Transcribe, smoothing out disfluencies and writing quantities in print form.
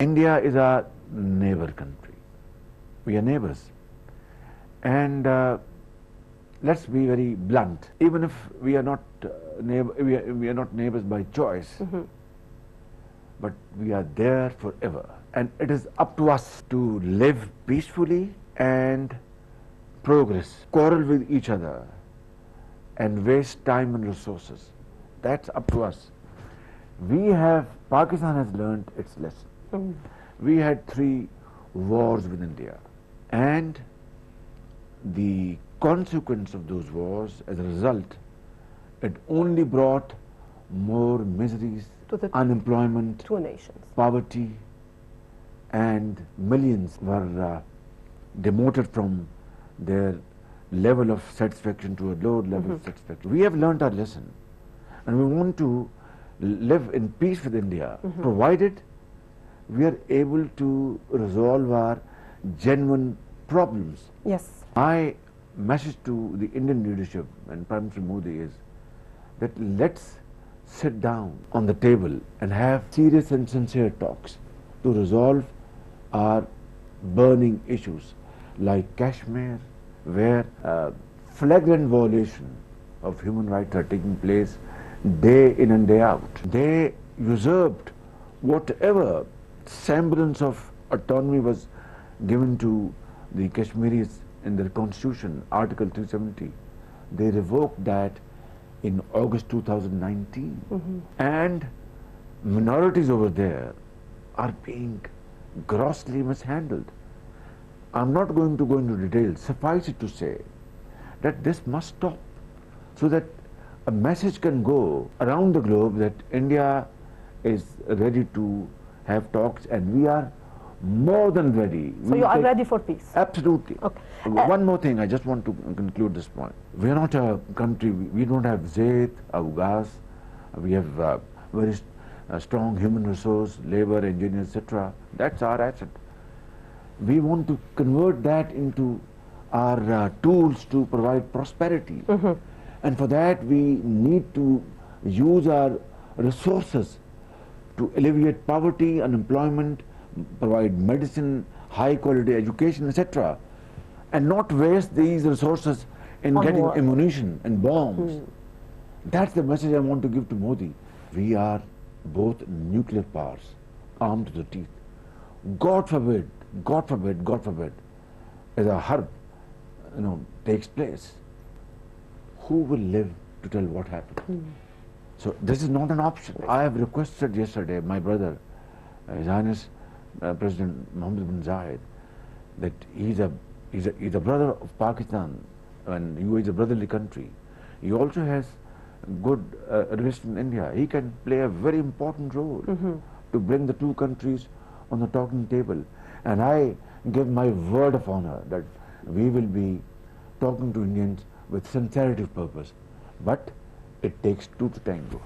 India is our neighbor country. We are neighbors. And let's be very blunt. Even if we are not we are not neighbors by choice, but we are there forever. And it is up to us to live peacefully and progress, quarrel with each other, and waste time and resources. That's up to us. Pakistan has learned its lesson. We had 3 wars with India, and the consequence of those wars, as a result, it only brought more miseries, to the unemployment, 2 nations. poverty, and millions were demoted from their level of satisfaction to a lower level of satisfaction. We have learned our lesson, and we want to live in peace with India, provided we are able to resolve our genuine problems. Yes. My message to the Indian leadership and Prime Minister Modi is that let's sit down on the table and have serious and sincere talks to resolve our burning issues like Kashmir, where flagrant violation of human rights are taking place day in and day out. They usurped whatever semblance of autonomy was given to the Kashmiris in their constitution, Article 370. They revoked that in August 2019. And minorities over there are being grossly mishandled. I'm not going to go into details. Suffice it to say that this must stop, so that a message can go around the globe that India is ready to have talks, and we are more than ready. So you are ready for peace? Absolutely. Okay. One more thing, I just want to conclude this point. We are not a country, we don't have zayt, or gas. We have very strong human resource, labor, engineers, etc. That's our asset. We want to convert that into our tools to provide prosperity. And for that we need to use our resources to alleviate poverty, unemployment, provide medicine, high quality education, etc. And not waste these resources in getting ammunition and bombs. That's the message I want to give to Modi. We are both nuclear powers, armed to the teeth. God forbid, God forbid, God forbid, as a harb, takes place, who will live to tell what happened? So this is not an option. I have requested yesterday my brother, His Highness President Mohammed bin Zayed, that he's a brother of Pakistan, and UAE is a brotherly country. He also has good relation in India. He can play a very important role to bring the 2 countries on the talking table. And I give my word of honor that we will be talking to Indians with sincerity of purpose. But it takes 2 to tango.